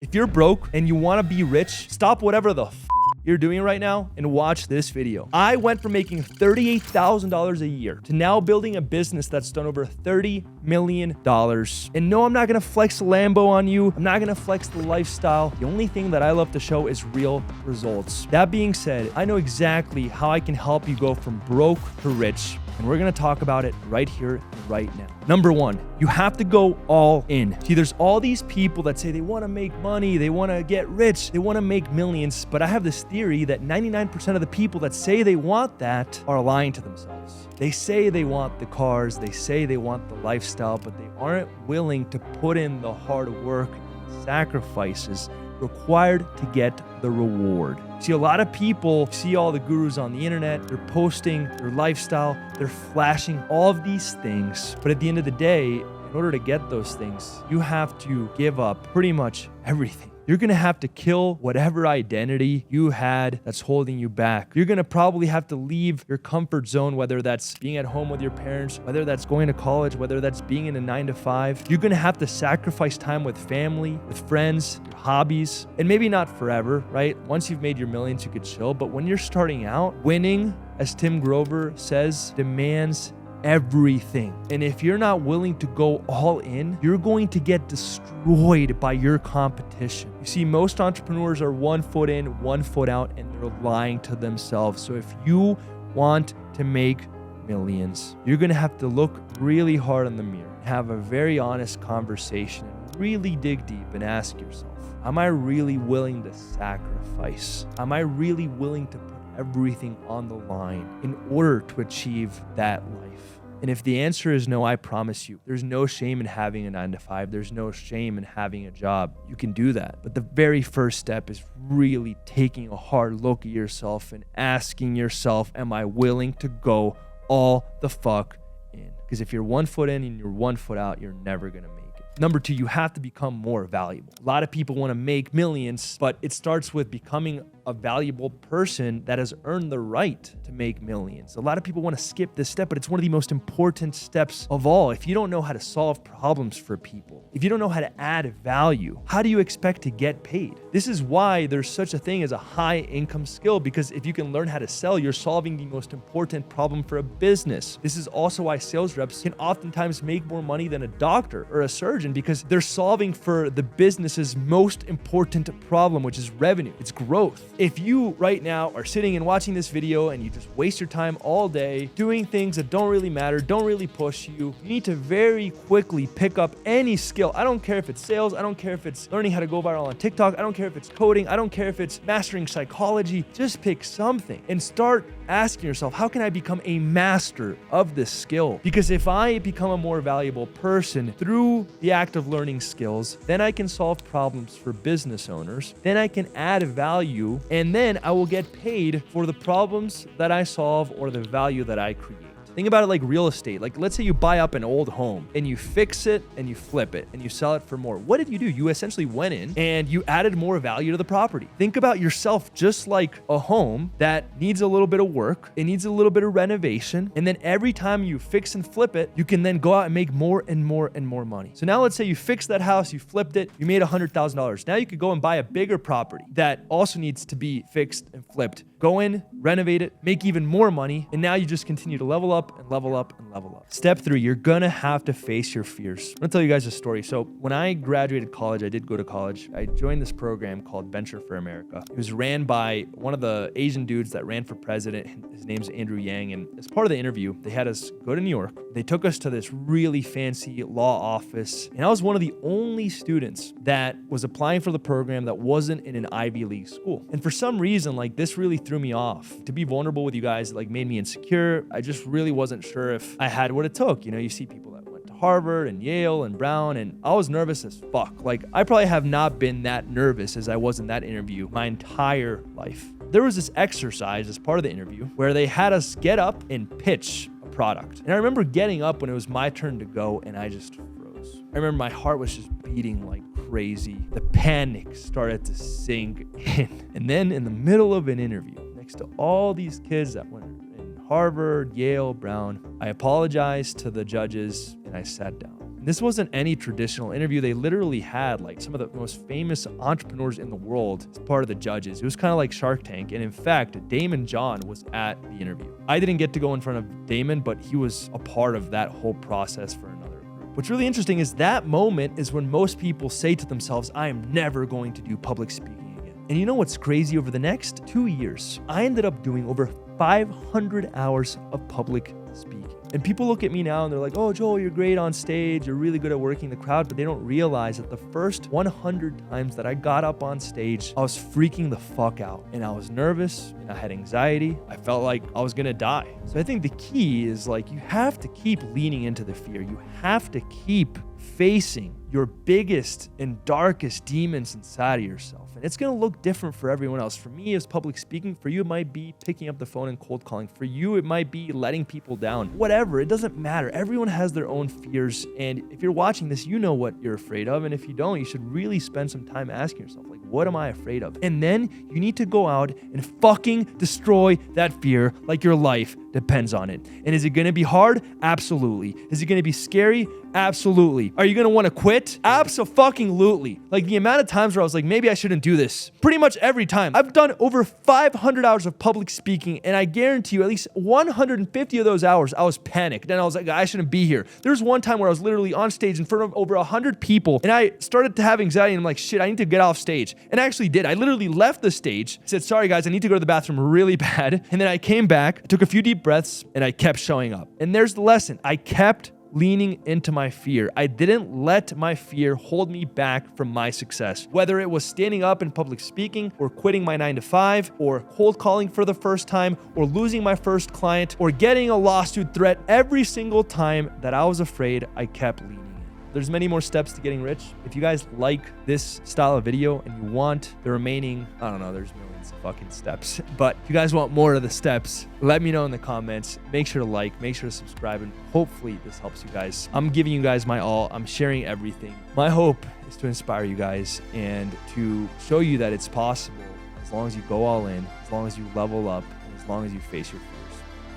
If you're broke and you want to be rich, stop whatever the you're doing right now and watch this video. I went from making $38,000 a year to now building a business that's done over $30 million. And no, I'm not going to flex the Lambo on you. I'm not going to flex the lifestyle. The only thing that I love to show is real results. That being said, I know exactly how I can help you go from broke to rich. And we're going to talk about it right here and right now. Number one, you have to go all in. See, there's all these people that say they want to make money, they want to get rich, they want to make millions. But I have this theory that 99% of the people that say they want that are lying to themselves. They say they want the cars, they say they want the lifestyle, but they aren't willing to put in the hard work and sacrifices required to get the reward. See, a lot of people see all the gurus on the internet, they're posting their lifestyle, they're flashing all of these things. But at the end of the day, in order to get those things, you have to give up pretty much everything. You're going to have to kill whatever identity you had that's holding you back. You're going to probably have to leave your comfort zone, whether that's being at home with your parents, whether that's going to college, whether that's being in a 9-to-5. You're going to have to sacrifice time with family, with friends, your hobbies, and maybe not forever, right? Once you've made your millions, you could chill. But when you're starting out, winning, as Tim Grover says, demands everything. And if you're not willing to go all in, you're going to get destroyed by your competition. You see, most entrepreneurs are 1 foot in, 1 foot out, and they're lying to themselves. So if you want to make millions, you're going to have to look really hard in the mirror, have a very honest conversation, and really dig deep and ask yourself, am I really willing to sacrifice? Am I really willing to put everything on the line in order to achieve that life? And if the answer is no, I promise you, there's no shame in having a 9-to-5. There's no shame in having a job. You can do that. But the very first step is really taking a hard look at yourself and asking yourself, am I willing to go all the fuck in? Because if you're 1 foot in and you're 1 foot out, you're never going to make it. Number two, you have to become more valuable. A lot of people want to make millions, but it starts with becoming a valuable person that has earned the right to make millions. A lot of people want to skip this step, but it's one of the most important steps of all. If you don't know how to solve problems for people, if you don't know how to add value, how do you expect to get paid? This is why there's such a thing as a high income skill, because if you can learn how to sell, you're solving the most important problem for a business. This is also why sales reps can oftentimes make more money than a doctor or a surgeon, because they're solving for the business's most important problem, which is revenue. It's growth. If you right now are sitting and watching this video and you just waste your time all day doing things that don't really matter, don't really push you, you need to very quickly pick up any skill. I don't care if it's sales. I don't care if it's learning how to go viral on TikTok. I don't care if it's coding. I don't care if it's mastering psychology. Just pick something and start asking yourself, how can I become a master of this skill? Because if I become a more valuable person through the act of learning skills, then I can solve problems for business owners. Then I can add value, and then I will get paid for the problems that I solve or the value that I create. Think about it like real estate. Like, let's say you buy up an old home and you fix it and you flip it and you sell it for more. What did you do? You essentially went in and you added more value to the property. Think about yourself just like a home that needs a little bit of work. It needs a little bit of renovation. And then every time you fix and flip it, you can then go out and make more and more and more money. So now let's say you fixed that house, you flipped it, you made $100,000. Now you could go and buy a bigger property that also needs to be fixed and flipped. Go in, renovate it, make even more money, and now you just continue to level up and level up and level up. Step 3, you're gonna have to face your fears. I'm gonna tell you guys a story. So when I graduated college, I did go to college. I joined this program called Venture for America. It was ran by one of the Asian dudes that ran for president. His name's Andrew Yang. And as part of the interview, they had us go to New York. They took us to this really fancy law office. And I was one of the only students that was applying for the program that wasn't in an Ivy League school. And for some reason, like, this really threw me off. To be vulnerable with you guys, like, made me insecure. I just really wasn't sure if I had what it took. You know, you see people that went to Harvard and Yale and Brown, and I was nervous as fuck. Like, I probably have not been that nervous as I was in that interview my entire life. There was this exercise as part of the interview where they had us get up and pitch a product. And I remember getting up when it was my turn to go, and I just froze. I remember my heart was just beating like crazy. The panic started to sink in. And then in the middle of an interview, next to all these kids that went in Harvard, Yale, Brown, I apologized to the judges and I sat down. And this wasn't any traditional interview. They literally had like some of the most famous entrepreneurs in the world as part of the judges. It was kind of like Shark Tank. And in fact, Damon John was at the interview. I didn't get to go in front of Damon, but he was a part of that whole process for another group. What's really interesting is that moment is when most people say to themselves, I am never going to do public speaking again. And you know what's crazy? Over the next 2 years, I ended up doing over 500 hours of public speaking. And people look at me now and they're like, oh, Joel, you're great on stage. You're really good at working the crowd. But they don't realize that the first 100 times that I got up on stage, I was freaking the fuck out. And I was nervous and I had anxiety. I felt like I was going to die. So I think the key is like, you have to keep leaning into the fear. You have to keep facing your biggest and darkest demons inside of yourself. And it's going to look different for everyone else. For me, it's public speaking. For you, it might be picking up the phone and cold calling. For you, it might be letting people down. Whatever, it doesn't matter. Everyone has their own fears. And if you're watching this, you know what you're afraid of. And if you don't, you should really spend some time asking yourself, like, what am I afraid of? And then you need to go out and fucking destroy that fear like your life depends on it. And is it going to be hard? Absolutely. Is it going to be scary? Absolutely. Are you going to want to quit? Abso-fucking-lutely. Like the amount of times where I was like, maybe I shouldn't do this. Pretty much every time. I've done over 500 hours of public speaking, and I guarantee you at least 150 of those hours, I was panicked. And I was like, I shouldn't be here. There was one time where I was literally on stage in front of over 100 people, and I started to have anxiety, and I'm like, shit, I need to get off stage. And I actually did. I literally left the stage, said, sorry guys, I need to go to the bathroom really bad. And then I came back, took a few deep breaths, and I kept showing up. And there's the lesson. I kept leaning into my fear. I didn't let my fear hold me back from my success. Whether it was standing up in public speaking, or quitting my 9-to-5, or cold calling for the first time, or losing my first client, or getting a lawsuit threat, every single time that I was afraid, I kept leaning. There's many more steps to getting rich. If you guys like this style of video and you want the remaining, I don't know, there's millions of fucking steps. But if you guys want more of the steps, let me know in the comments. Make sure to like, make sure to subscribe, and hopefully this helps you guys. I'm giving you guys my all. I'm sharing everything. My hope is to inspire you guys and to show you that it's possible as long as you go all in, as long as you level up, and as long as you face your fears.